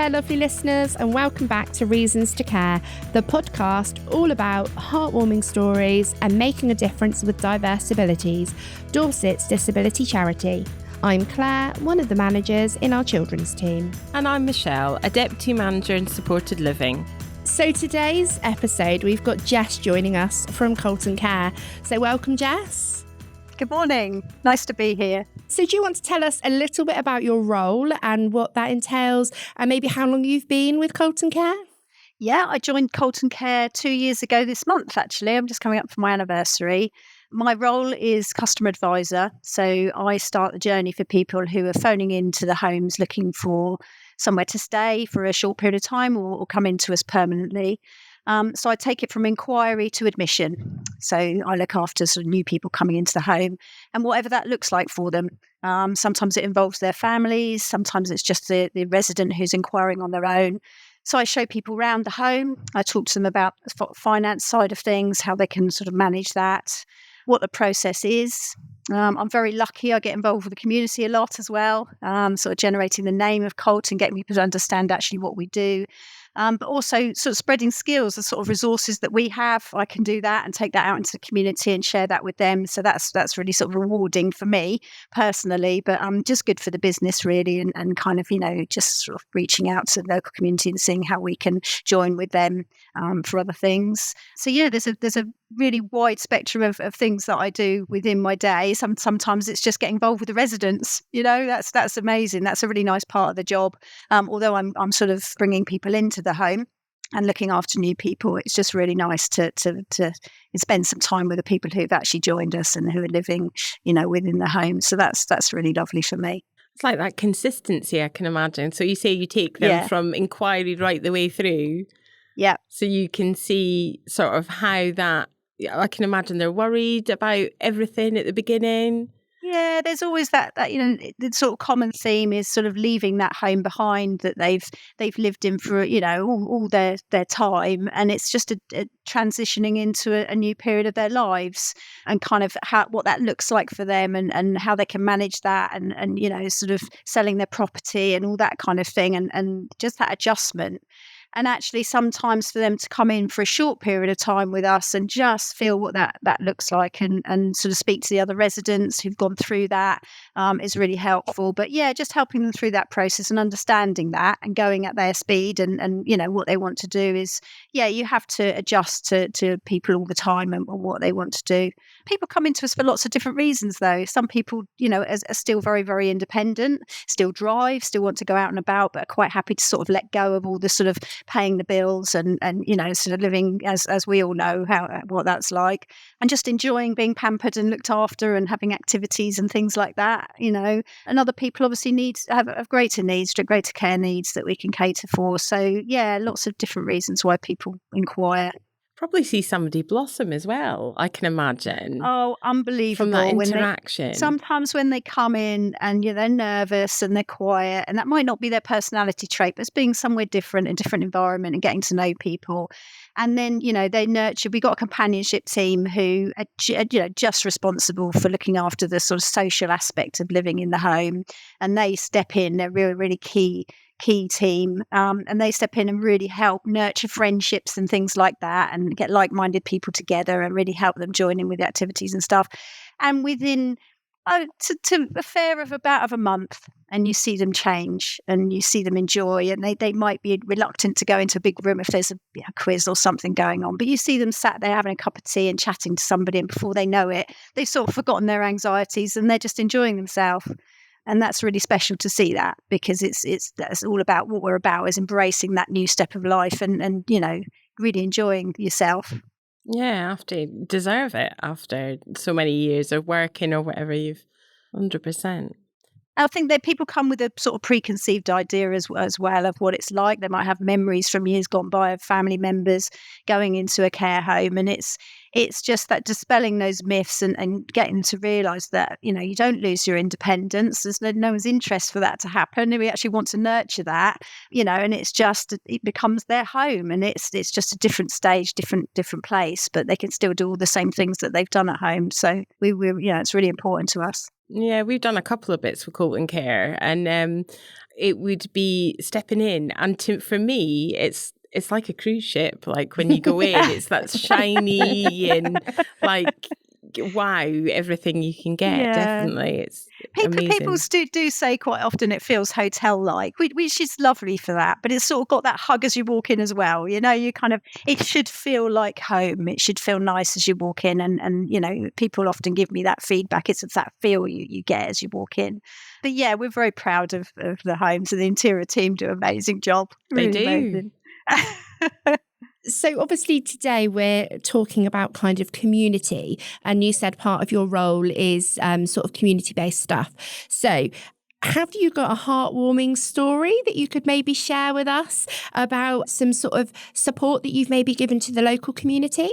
there, lovely listeners, and welcome back to Reasons to Care, the podcast all about heartwarming stories and making a difference with diverse abilities, Dorset's disability charity. I'm Claire, one of the managers in our children's team. And I'm Michelle, a deputy manager in supported living. So today's episode, we've got Jess joining us from Colten Care. So welcome, Jess. Good morning. Nice to be here. So do you want to tell us a little bit about your role and what that entails and maybe how long you've been with Colten Care? Yeah, I joined Colten Care 2 years ago this month, actually. I'm just coming up for my anniversary. My role is customer advisor. So I start the journey for people who are phoning into the homes looking for somewhere to stay for a short period of time or come into us permanently. So I take it from inquiry to admission. So I look after sort of new people coming into the home and whatever that looks like for them. Sometimes it involves their families. Sometimes it's just the resident who's inquiring on their own. So I show people around the home. I talk to them about the finance side of things, how they can sort of manage that, what the process is. I'm very lucky. I get involved with the community a lot as well, sort of generating the name of Colten, getting people to understand actually what we do. But also sort of spreading skills, the sort of resources that we have. I can do that and take that out into the community and share that with them. So that's really sort of rewarding for me personally, but just good for the business really, and kind of, just sort of reaching out to the local community and seeing how we can join with them for other things. So yeah, there's a really wide spectrum of things that I do within my day. Sometimes it's just getting involved with the residents. That's amazing. That's a really nice part of the job. Although I'm sort of bringing people into the home and looking after new people, it's just really nice to spend some time with the people who've actually joined us and who are living, within the home. So that's really lovely for me. It's like that consistency, I can imagine. So you say you take them from inquiry right the way through. Yeah. So you can see sort of how that, I can imagine they're worried about everything at the beginning. Yeah, there's always that the sort of common theme is sort of leaving that home behind that they've lived in for all their time, and it's just a transitioning into a new period of their lives and kind of what that looks like for them and how they can manage that and sort of selling their property and all that kind of thing and just that adjustment. And actually sometimes for them to come in for a short period of time with us and just feel what that looks like and sort of speak to the other residents who've gone through that is really helpful. But yeah, just helping them through that process and understanding that and going at their speed and what they want to do is, you have to adjust to people all the time and what they want to do. People come into us for lots of different reasons though. Some people, are still very, very independent, still drive, still want to go out and about, but are quite happy to sort of let go of all the sort of paying the bills and sort of living as we all know what that's like, and just enjoying being pampered and looked after and having activities and things like that. And other people obviously have greater care needs that we can cater for. So yeah, lots of different reasons why people inquire. Probably see somebody blossom as well, I can imagine. Oh, unbelievable. From that interaction. Sometimes when they come in and they're nervous and they're quiet, and that might not be their personality trait, but it's being somewhere different, a different environment and getting to know people. And then, they nurture. We got a companionship team who are, just responsible for looking after the sort of social aspect of living in the home. And they step in, they're really, really key team, and they step in and really help nurture friendships and things like that and get like-minded people together and really help them join in with the activities and stuff. And within to a fair of about a month, and you see them change and you see them enjoy, and they might be reluctant to go into a big room if there's a quiz or something going on, but you see them sat there having a cup of tea and chatting to somebody, and before they know it, they've sort of forgotten their anxieties and they're just enjoying themselves. And that's really special to see that, because that's all about what we're about, is embracing that new step of life and really enjoying yourself. Yeah, after you deserve it after so many years of working or whatever, 100%. I think that people come with a sort of preconceived idea as well of what it's like. They might have memories from years gone by of family members going into a care home, and it's just that dispelling those myths and getting to realise that you don't lose your independence. There's no one's interest for that to happen, and we actually want to nurture that, and it becomes their home, and it's just a different stage, different place, but they can still do all the same things that they've done at home. So it's really important to us. Yeah, we've done a couple of bits with Colten Care, and it would be stepping in. And for me, it's like a cruise ship. Like when you go in, it's that shiny and like, wow, everything you can get. Definitely. It's People amazing. do say quite often it feels hotel-like, which is lovely for that. But it's sort of got that hug as you walk in as well. You know, it should feel like home. It should feel nice as you walk in. And you know, people often give me that feedback. It's that feel you get as you walk in. But yeah, we're very proud of the homes, and the interior team do an amazing job. They Really do. amazing. So obviously today we're talking about kind of community, and you said part of your role is sort of community-based stuff. So have you got a heartwarming story that you could maybe share with us about some sort of support that you've maybe given to the local community?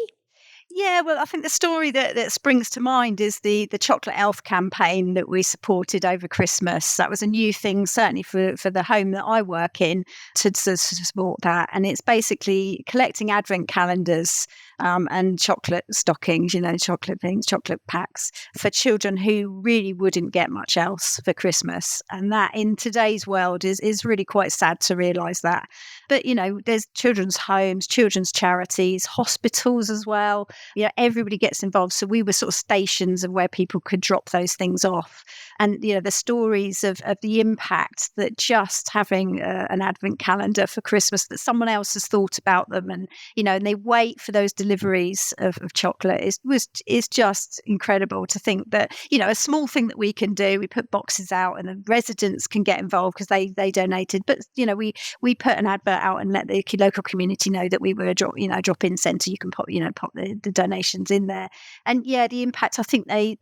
Yeah, well, I think the story that springs to mind is the Chocolate Elf campaign that we supported over Christmas. That was a new thing, certainly for the home that I work in, to support that. And it's basically collecting advent calendars and chocolate stockings, you know, chocolate things, chocolate packs for children who really wouldn't get much else for Christmas. And that in today's world is really quite sad to realise that. But, you know, there's children's homes, children's charities, hospitals as well. You know, everybody gets involved. So we were sort of stations of where people could drop those things off. And, you know, the stories of the impact that just having an advent calendar for Christmas, that someone else has thought about them, and, you know, and they wait for those deliveries of chocolate is just incredible to think that, you know, a small thing that we can do, we put boxes out and the residents can get involved because they donated. But, you know, we put an advert out and let the local community know that we were a drop-in centre. You can pop the donations in there. And yeah, the impact, I think they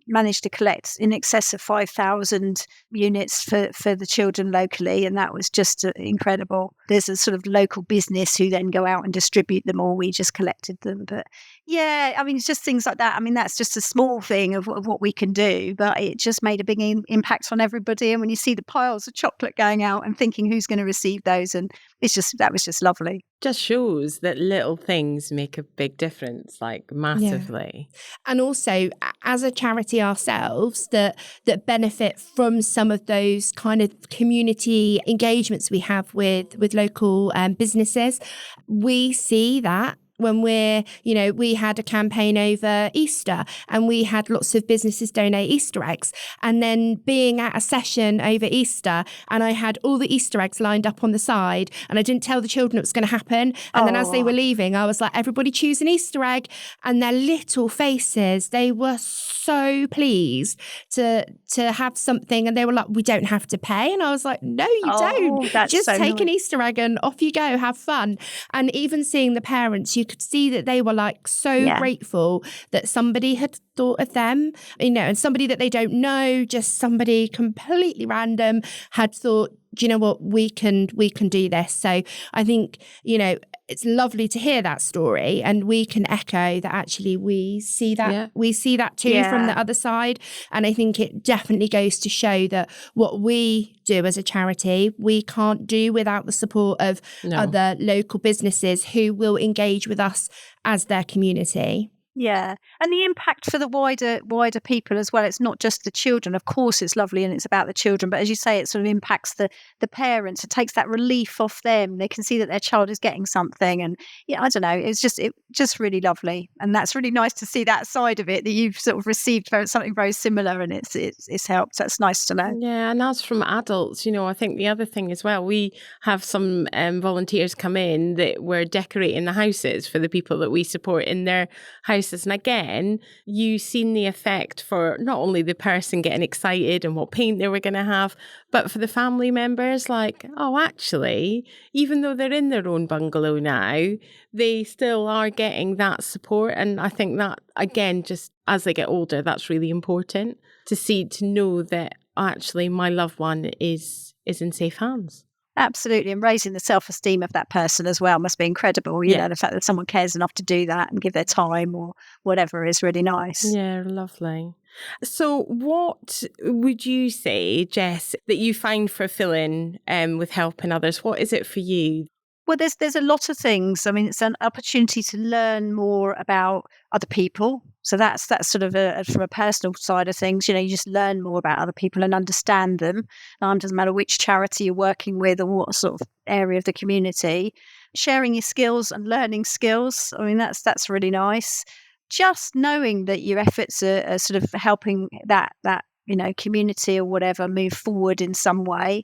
managed to collect in excess of 5,000 units for the children locally, and that was just incredible. There's a sort of local business who then go out and distribute them, or we just collected them. But yeah, I mean, it's just things like that. I mean, that's just a small thing of what we can do, but it just made a big impact on everybody. And when you see the piles of chocolate going out and thinking who's going to receive those, and that was just lovely. Just shows that little things make a big difference, like massively. Yeah. And also, as a charity ourselves that benefit from some of those kind of community engagements we have with local businesses, we see that when we had a campaign over Easter and we had lots of businesses donate Easter eggs, and then being at a session over Easter and I had all the Easter eggs lined up on the side and I didn't tell the children it was going to happen. And then as they were leaving, I was like, everybody choose an Easter egg, and their little faces, they were so pleased to have something, and they were like, we don't have to pay. And I was like, no, you don't. Just so take an Easter egg and off you go, have fun. And even seeing the parents, you could see that they were like so grateful that somebody had thought of them, you know, and somebody that they don't know, just somebody completely random had thought, do you know what, we can do this. So I think, you know, it's lovely to hear that story, and we can echo that actually we see that too from the other side. And I think it definitely goes to show that what we do as a charity, we can't do without the support of other local businesses who will engage with us as their community. Yeah. And the impact for the wider people as well. It's not just the children. Of course, it's lovely and it's about the children. But as you say, it sort of impacts the parents. It takes that relief off them. They can see that their child is getting something. And yeah, I don't know. It's just really lovely. And that's really nice to see that side of it, that you've sort of received something very similar and it's helped. That's nice to know. Yeah. And as from adults, you know, I think the other thing as well, we have some volunteers come in that were decorating the houses for the people that we support in their houses. And again, you've seen the effect for not only the person getting excited and what paint they were going to have, but for the family members, like, oh, actually, even though they're in their own bungalow now, they still are getting that support. And I think that, again, just as they get older, that's really important to know that actually my loved one is in safe hands. Absolutely. And raising the self-esteem of that person as well must be incredible. You know, the fact that someone cares enough to do that and give their time or whatever is really nice. Yeah, lovely. So what would you say, Jess, that you find fulfilling with helping others? What is it for you? Well, there's a lot of things. I mean, it's an opportunity to learn more about other people. So that's sort of from a personal side of things. You just learn more about other people and understand them. Doesn't matter which charity you're working with or what sort of area of the community. Sharing your skills and learning skills. I mean, that's really nice. Just knowing that your efforts are sort of helping that community or whatever move forward in some way.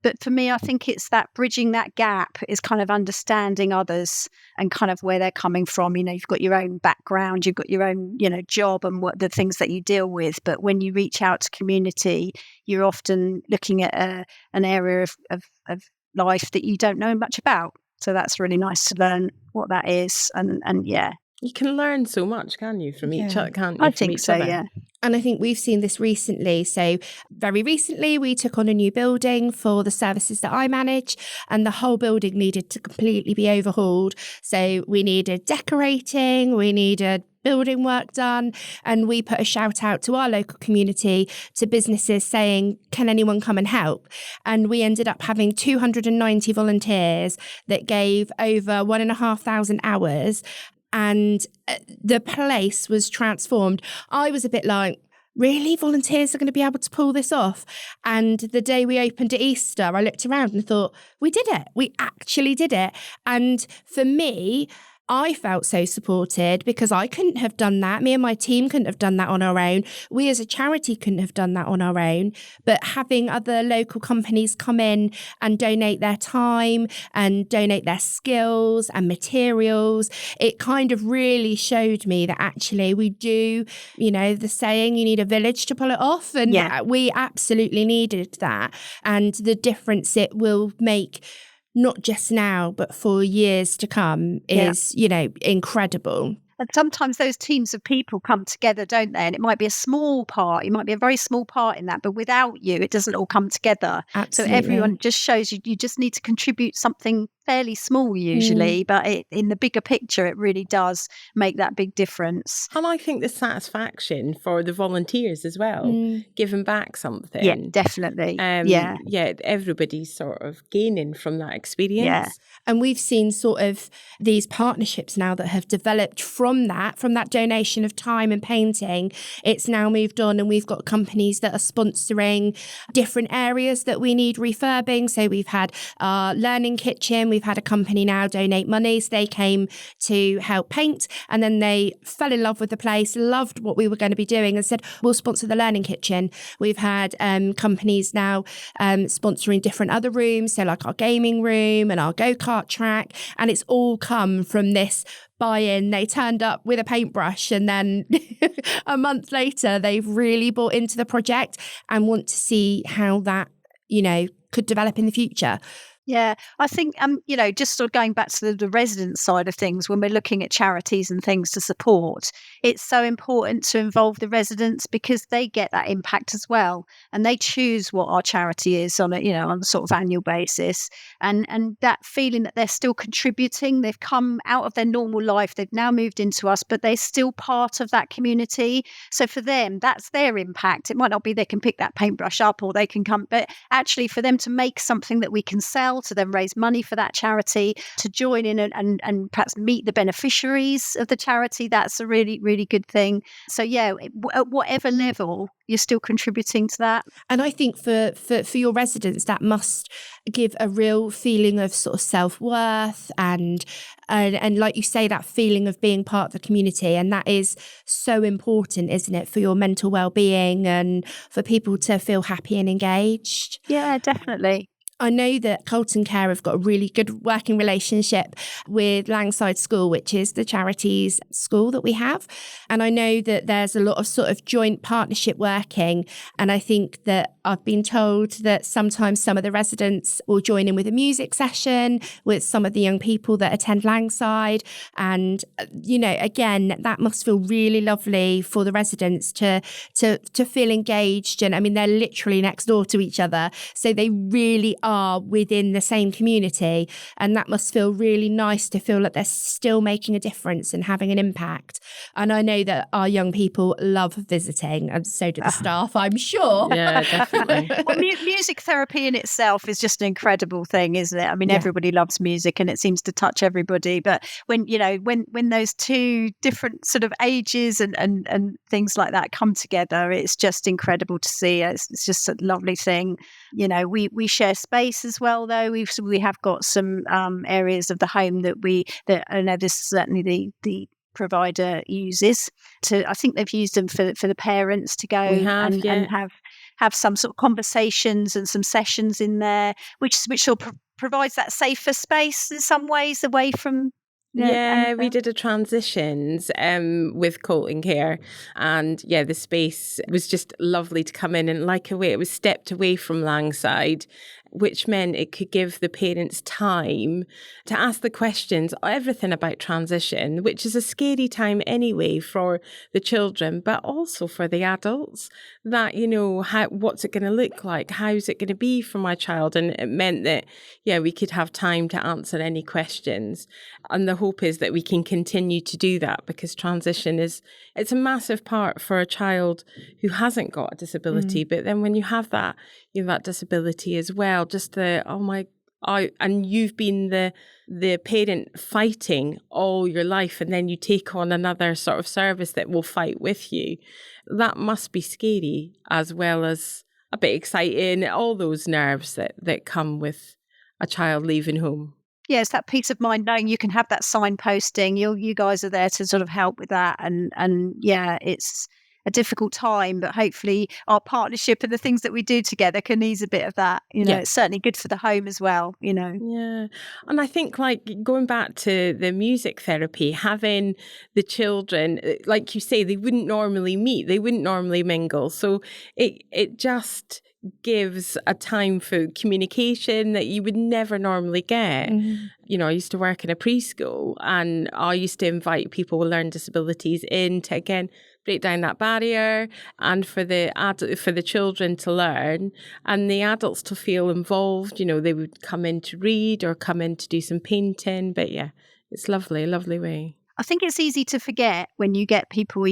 But for me, I think it's that bridging that gap is kind of understanding others and kind of where they're coming from. You've got your own background, you've got your own, job and what the things that you deal with. But when you reach out to community, you're often looking at an area of life that you don't know much about. So that's really nice to learn what that is. And yeah. You can learn so much, can you, from each other, can't you? I think so, yeah. And I think we've seen this recently. So very recently, we took on a new building for the services that I manage, and the whole building needed to completely be overhauled. So we needed decorating, we needed building work done, and we put a shout out to our local community, to businesses saying, can anyone come and help? And we ended up having 290 volunteers that gave over 1,500 hours. And the place was transformed. I was a bit like, really? Volunteers are going to be able to pull this off? And the day we opened at Easter, I looked around and thought, we did it. We actually did it. And for me, I felt so supported because I couldn't have done that. Me and my team couldn't have done that on our own. We as a charity couldn't have done that on our own. But having other local companies come in and donate their time and donate their skills and materials, it kind of really showed me that actually we do, the saying, you need a village to pull it off. And we absolutely needed that. And the difference it will make, not just now, but for years to come, is, incredible. And sometimes those teams of people come together, don't they? And it might be a small part, it might be a very small part in that, but without you, it doesn't all come together. Absolutely. So everyone just shows you just need to contribute something fairly small usually, but in the bigger picture, it really does make that big difference. And I think the satisfaction for the volunteers as well, giving back something. Yeah, definitely. Everybody's sort of gaining from that experience. Yeah. And we've seen sort of these partnerships now that have developed from that donation of time and painting. It's now moved on, and we've got companies that are sponsoring different areas that we need refurbing. So we've had our learning kitchen. We've had a company now donate money. So they came to help paint, and then they fell in love with the place, loved what we were going to be doing, and said, we'll sponsor the learning kitchen. We've had companies now sponsoring different other rooms. So like our gaming room and our go-kart track. And it's all come from this buy-in. They turned up with a paintbrush, and then a month later, they've really bought into the project and want to see how that, could develop in the future. Yeah, I think, just sort of going back to the resident side of things, when we're looking at charities and things to support, it's so important to involve the residents because they get that impact as well. And they choose what our charity is on a sort of annual basis. And that feeling that they're still contributing, they've come out of their normal life, they've now moved into us, but they're still part of that community. So for them, that's their impact. It might not be they can pick that paintbrush up or they can come, but actually for them to make something that we can sell, to then raise money for that charity, to join in and perhaps meet the beneficiaries of the charity, that's a really, really good thing. So yeah, at whatever level, you're still contributing to that. And I think for your residents, that must give a real feeling of sort of self-worth and like you say, that feeling of being part of the community. And that is so important, isn't it, for your mental well-being and for people to feel happy and engaged? Yeah, definitely. I know that Colten Care have got a really good working relationship with Langside School, which is the charities school that we have. And I know that there's a lot of sort of joint partnership working. And I think that I've been told that sometimes some of the residents will join in with a music session with some of the young people that attend Langside. And, again, that must feel really lovely for the residents to feel engaged. And I mean, they're literally next door to each other. So they really are within the same community, and that must feel really nice to feel like they're still making a difference and having an impact. And I know that our young people love visiting, and so do the staff, I'm sure. Yeah, definitely. definitely. Well, music therapy in itself is just an incredible thing, isn't it? I mean, everybody loves music and it seems to touch everybody. But when, when those two different sort of ages and things like that come together, it's just incredible to see. It's just a lovely thing. We share space as well, though. We have got some areas of the home that I know this is certainly the provider uses. I think they've used them for the parents to go and have some sort of conversations and some sessions in there, which sort of provides that safer space in some ways away from. We did a transitions with Colten Care, and the space was just lovely to come in, and like a way it was stepped away from Langside, which meant it could give the parents time to ask the questions, everything about transition, which is a scary time anyway for the children, but also for the adults, that, what's it going to look like? How's it going to be for my child? And it meant that, we could have time to answer any questions. And the hope is that we can continue to do that, because transition it's a massive part for a child who hasn't got a disability. But then when you have that disability as well, just and you've been the parent fighting all your life, and then you take on another sort of service that will fight with you. That must be scary, as well as a bit exciting, all those nerves that come with a child leaving home. Yeah, it's that peace of mind knowing you can have that signposting. You guys are there to sort of help with that, and it's a difficult time, but hopefully our partnership and the things that we do together can ease a bit of that. It's certainly good for the home as well. Yeah, and I think, like, going back to the music therapy, having the children, like you say, they wouldn't normally meet, they wouldn't normally mingle, so it just gives a time for communication that you would never normally get. I used to work in a preschool, and I used to invite people with learning disabilities in to, again, break down that barrier, and for the children to learn and the adults to feel involved. They would come in to read or come in to do some painting. But it's lovely, a lovely way. I think it's easy to forget when you get people,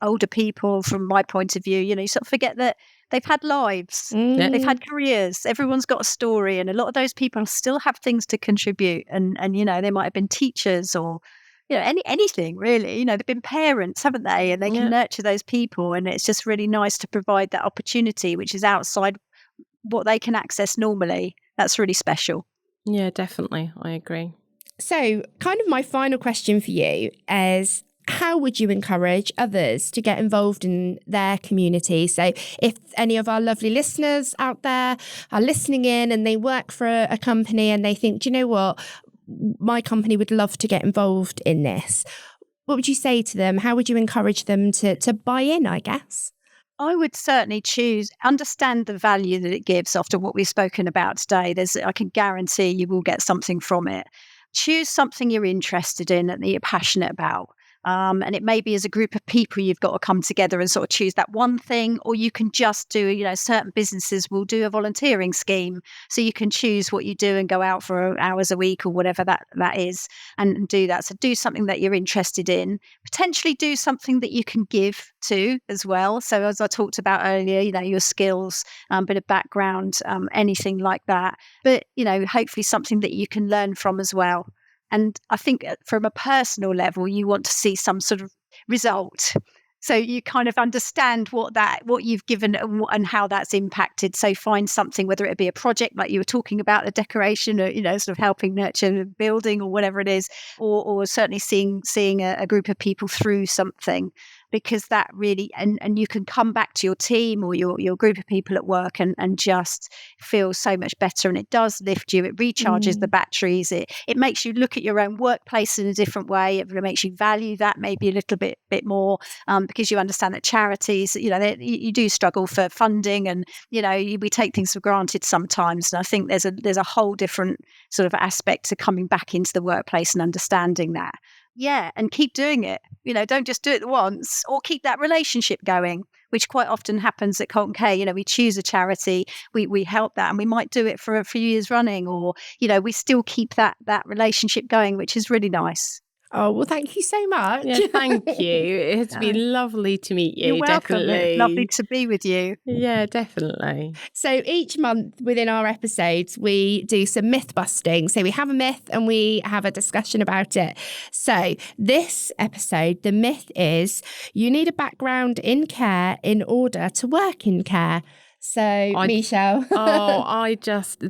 older people, from my point of view, you sort of forget that they've had lives, they've had careers, everyone's got a story, and a lot of those people still have things to contribute. And they might have been teachers or, anything really. They've been parents, haven't they? And they can nurture those people. And it's just really nice to provide that opportunity, which is outside what they can access normally. That's really special. Yeah, definitely. I agree. So, kind of my final question for you is, how would you encourage others to get involved in their community? So if any of our lovely listeners out there are listening in and they work for a company and they think, do you know what, my company would love to get involved in this, what would you say to them? How would you encourage them to buy in, I guess? I would certainly understand the value that it gives after what we've spoken about today. I can guarantee you will get something from it. Choose something you're interested in and that you're passionate about. And it may be as a group of people you've got to come together and sort of choose that one thing, or you can just do, certain businesses will do a volunteering scheme. So you can choose what you do and go out for hours a week or whatever that is and do that. So do something that you're interested in, potentially do something that you can give to as well. So as I talked about earlier, your skills, bit of background, anything like that. But, hopefully something that you can learn from as well. And I think from a personal level, you want to see some sort of result. So you kind of understand what you've given and how that's impacted. So find something, whether it be a project like you were talking about, a decoration, or, sort of helping nurture a building or whatever it is, or certainly seeing a group of people through something. Because that really, and you can come back to your team or your group of people at work and just feel so much better. And it does lift you. It recharges the batteries. It makes you look at your own workplace in a different way. It makes you value that maybe a little bit more, because you understand that charities, you do struggle for funding, and we take things for granted sometimes. And I think there's a whole different sort of aspect to coming back into the workplace and understanding that. Yeah, and keep doing it. Don't just do it once, or keep that relationship going, which quite often happens at Colten Care. We choose a charity, we help that, and we might do it for a few years running, or we still keep that relationship going, which is really nice. Oh, well, thank you so much. Yeah, thank you. It's been lovely to meet you. You're welcome. Definitely. It's lovely to be with you. Yeah, definitely. So each month within our episodes, we do some myth busting. So we have a myth and we have a discussion about it. So this episode, the myth is you need a background in care in order to work in care. So, Michelle.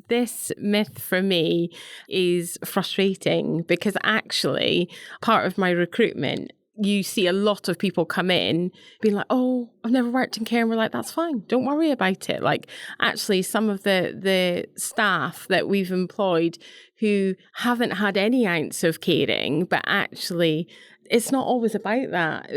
This myth for me is frustrating because actually part of my recruitment, you see a lot of people come in being like, oh, I've never worked in care. And we're like, that's fine. Don't worry about it. Like, actually, some of the staff that we've employed who haven't had any ounce of caring, but actually it's not always about that.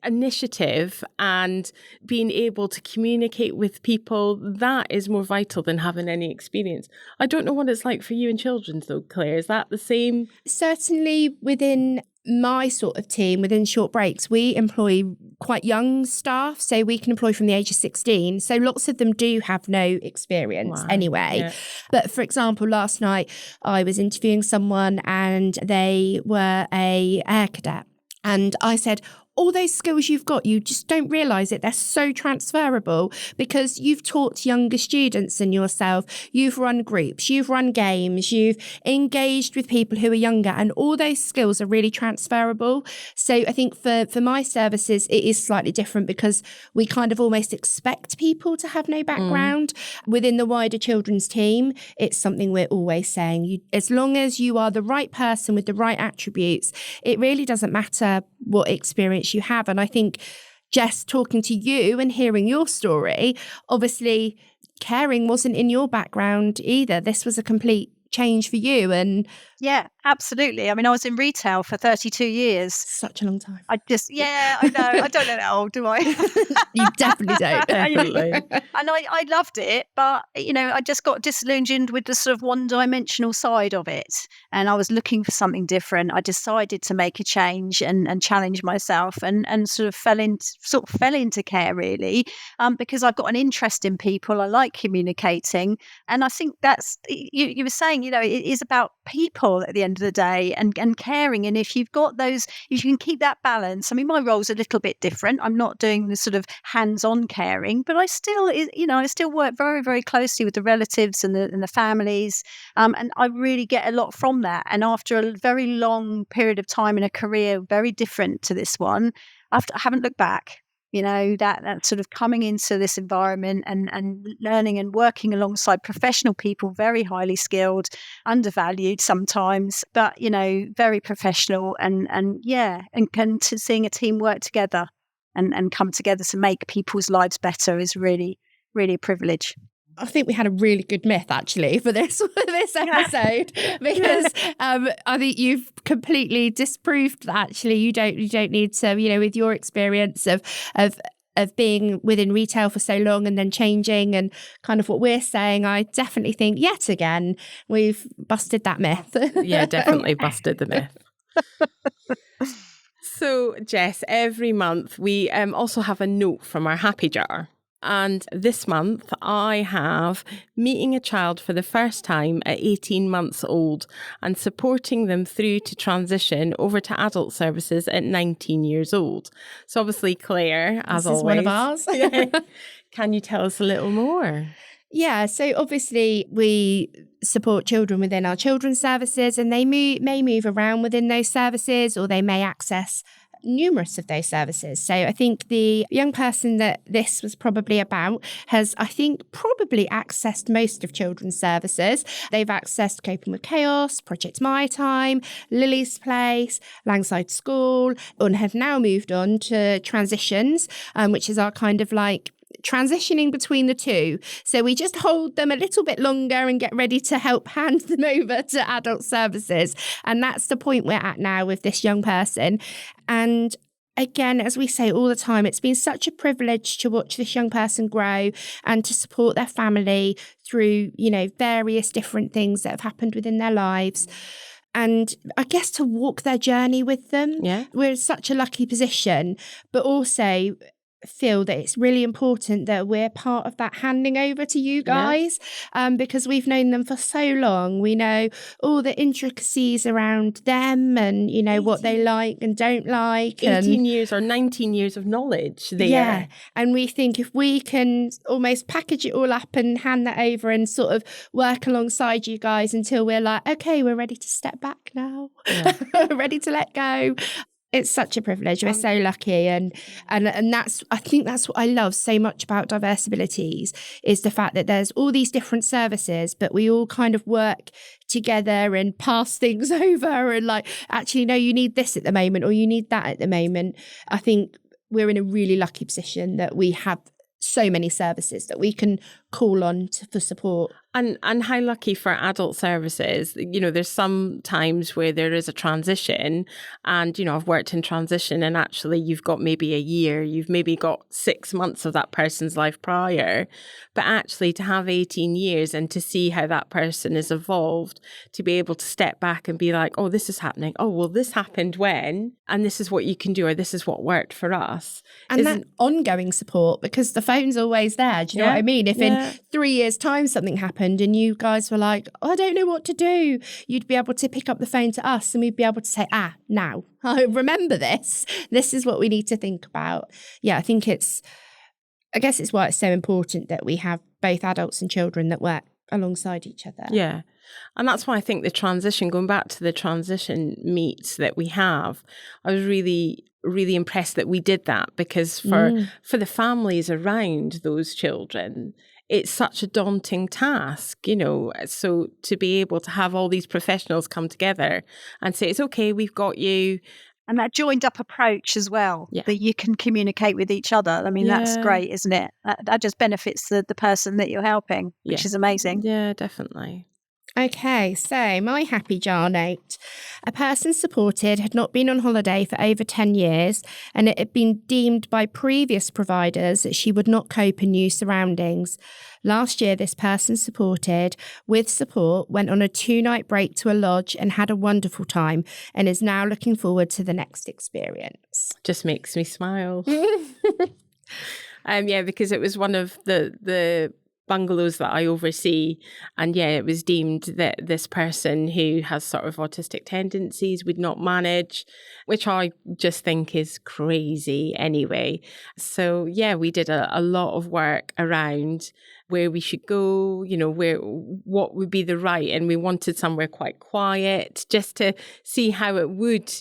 Initiative and being able to communicate with people, that is more vital than having any experience. I don't know what it's like for you in children's though, Claire. Is that the same? Certainly within my sort of team, within short breaks, we employ quite young staff. So we can employ from the age of 16. So lots of them do have no experience anyway. Yeah. But for example, last night I was interviewing someone and they were a air cadet. And I said, all those skills you've got, you just don't realise it. They're so transferable because you've taught younger students than yourself. You've run groups, you've run games, you've engaged with people who are younger, and all those skills are really transferable. So I think for my services, it is slightly different because we kind of almost expect people to have no background. Within the wider children's team, it's something we're always saying. As long as you are the right person with the right attributes, it really doesn't matter what experience you have. And I think, Jess, talking to you and hearing your story, obviously caring wasn't in your background either. This was a complete change for you. And yeah, absolutely. I mean, I was in retail for 32 years. Such a long time. I know. I don't know how old, do I? You definitely don't. Definitely. And I loved it, but, I just got disillusioned with the sort of one-dimensional side of it. And I was looking for something different. I decided to make a change and challenge myself and sort of fell into care, really, because I've got an interest in people. I like communicating. And I think that's, you were saying, it is about people at the end of the day and caring. And if you've got those, if you can keep that balance. I mean, my role's a little bit different. I'm not doing the sort of hands-on caring, but I still work very, very closely with the relatives and the families. And I really get a lot from that. And after a very long period of time in a career, very different to this one, I haven't looked back. That sort of coming into this environment and learning and working alongside professional people, very highly skilled, undervalued sometimes, but, very professional and to seeing a team work together and come together to make people's lives better is really, really a privilege. I think we had a really good myth actually for this episode because I think you've completely disproved that actually you don't need to, with your experience of being within retail for so long and then changing and kind of what we're saying. I definitely think yet again we've busted that myth. Yeah, definitely busted the myth. So, Jess, every month we also have a note from our happy jar. And this month I have meeting a child for the first time at 18 months old and supporting them through to transition over to adult services at 19 years old. So obviously, Claire, as always. This is one of ours. Can you tell us a little more? Yeah, so obviously we support children within our children's services and they may move around within those services or they may access numerous of those services. So I think the young person that this was probably about has, I think, probably accessed most of children's services. They've accessed Coping with Chaos, Project My Time, Lily's Place, Langside School, and have now moved on to Transitions, which is our kind of like transitioning between the two. So we just hold them a little bit longer and get ready to help hand them over to adult services. And that's the point we're at now with this young person. And again, as we say all the time, it's been such a privilege to watch this young person grow and to support their family through, various different things that have happened within their lives. And I guess to walk their journey with them. Yeah. We're in such a lucky position, but also feel that it's really important that we're part of that handing over to you guys, because we've known them for so long. We know all the intricacies around them and, you know, what they like and don't like. 18 years or 19 years of knowledge there. Yeah. And we think if we can almost package it all up and hand that over and sort of work alongside you guys until we're like, okay, we're ready to step back now, ready to let go. It's such a privilege. We're so lucky. And that's, I think that's what I love so much about Disabilities is the fact that there's all these different services, but we all kind of work together and pass things over and like, actually, no, you need this at the moment or you need that at the moment. I think we're in a really lucky position that we have so many services that we can call on for support. And how lucky for adult services, you know, there's some times where there is a transition and, you know, I've worked in transition and actually you've got maybe a year, you've maybe got 6 months of that person's life prior, but actually to have 18 years and to see how that person is evolved, to be able to step back and be like, oh, this is happening. Oh, well, this happened when, and this is what you can do, or this is what worked for us. And that ongoing support, because the phone's always there. Do you know what I mean? If in 3 years' time something happened and you guys were like, oh, I don't know what to do, you'd be able to pick up the phone to us and we'd be able to say, now, I remember this. This is what we need to think about. Yeah, I guess it's why it's so important that we have both adults and children that work alongside each other. Yeah. And that's why I think the transition, going back to the transition meets that we have, I was really, really impressed that we did that because for the families around those children, it's such a daunting task, you know, so to be able to have all these professionals come together and say, it's okay, we've got you. And that joined up approach as well, that you can communicate with each other. I mean, that's great, isn't it? That just benefits the person that you're helping, which is amazing. Yeah, definitely. Okay, so my happy jar note. A person supported had not been on holiday for over 10 years and it had been deemed by previous providers that she would not cope in new surroundings. Last year, this person supported, with support, went on a 2-night break to a lodge and had a wonderful time and is now looking forward to the next experience. Just makes me smile. Because it was one of the bungalows that I oversee, and it was deemed that this person who has sort of autistic tendencies would not manage, which I just think is crazy anyway. So we did a lot of work around where we should go, you know, what would be the right, and we wanted somewhere quite quiet just to see how it would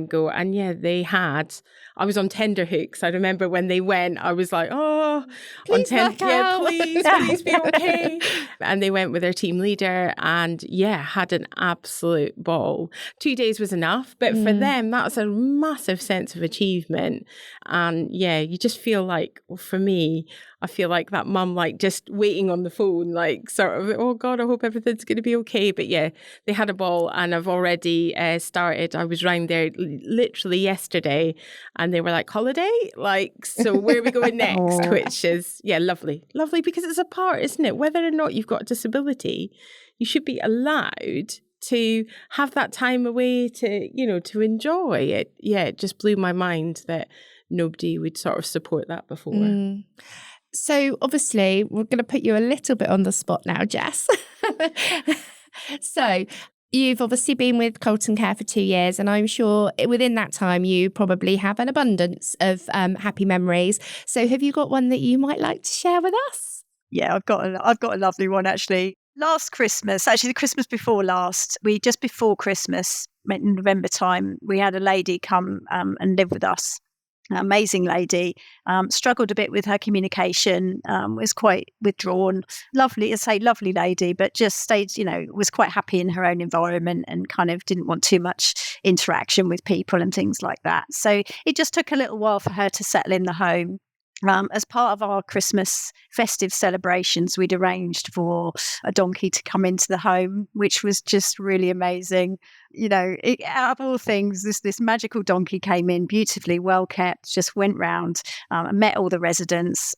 go. And they had. I was on tenterhooks. I remember when they went, I was like, oh, please please be okay. And they went with their team leader and had an absolute ball. 2 days was enough, but for them, that's a massive sense of achievement. And you just feel like, well, for me, I feel like that mum, like just waiting on the phone, like sort of, oh God, I hope everything's going to be okay. But they had a ball and I've already started. I was round there literally yesterday and they were like, holiday? Like, so where are we going next? Which is, lovely. Lovely because it's a part, isn't it? Whether or not you've got a disability, you should be allowed to have that time away to, you know, to enjoy it. It just blew my mind that nobody would sort of support that before. So obviously, we're going to put you a little bit on the spot now, Jess. So you've obviously been with Colten Care for 2 years, and I'm sure within that time you probably have an abundance of happy memories. So have you got one that you might like to share with us? Yeah, I've got a lovely one actually. Last Christmas, actually the Christmas before last, just before Christmas, in November time, we had a lady come and live with us. An amazing lady, struggled a bit with her communication, was quite withdrawn. Lovely lady, but just stayed, you know, was quite happy in her own environment and kind of didn't want too much interaction with people and things like that. So it just took a little while for her to settle in the home. As part of our Christmas festive celebrations, we'd arranged for a donkey to come into the home, which was just really amazing. You know, out of all things, this magical donkey came in, beautifully well kept, just went round and met all the residents,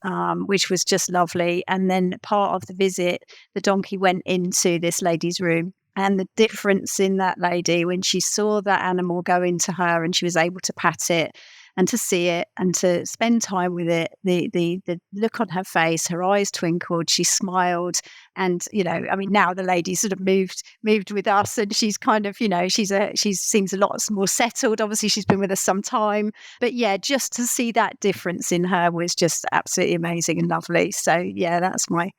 which was just lovely. And then part of the visit, the donkey went into this lady's room. And the difference in that lady, when she saw that animal go into her and she was able to pat it, and to see it and to spend time with it, the look on her face, her eyes twinkled, she smiled. And, now the lady sort of moved with us, and she's kind of, she seems a lot more settled. Obviously, she's been with us some time. But yeah, just to see that difference in her was just absolutely amazing and lovely. So yeah, that's my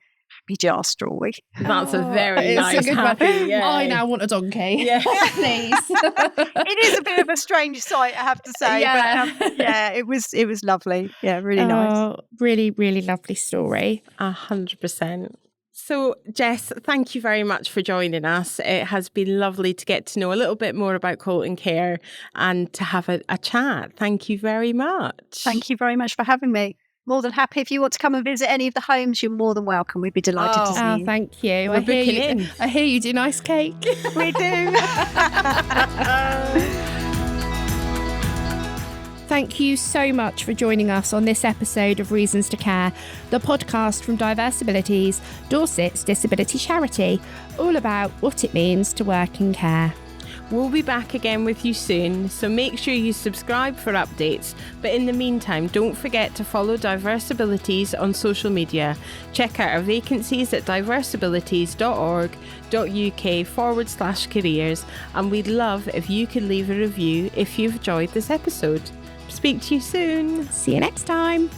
happy jar story. That's a very nice happy. Yeah. I now want a donkey. Yeah. Please. It is a bit of a strange sight, I have to say. Yeah. But it was lovely. Yeah, really nice. Really, really lovely story. 100%. So, Jess, thank you very much for joining us. It has been lovely to get to know a little bit more about Colten Care and to have a chat. Thank you very much. Thank you very much for having me. More than happy. If you want to come and visit any of the homes, you're more than welcome. We'd be delighted to see you. Oh, thank you. We're booking in. I hear you do nice cake. We do. Thank you so much for joining us on this episode of Reasons to Care, the podcast from Disabilities, Dorset's disability charity, all about what it means to work in care. We'll be back again with you soon, so make sure you subscribe for updates. But in the meantime, don't forget to follow Disabilities on social media. Check out our vacancies at disabilities.org.uk/careers, and we'd love if you could leave a review if you've enjoyed this episode. Speak to you soon. See you next time.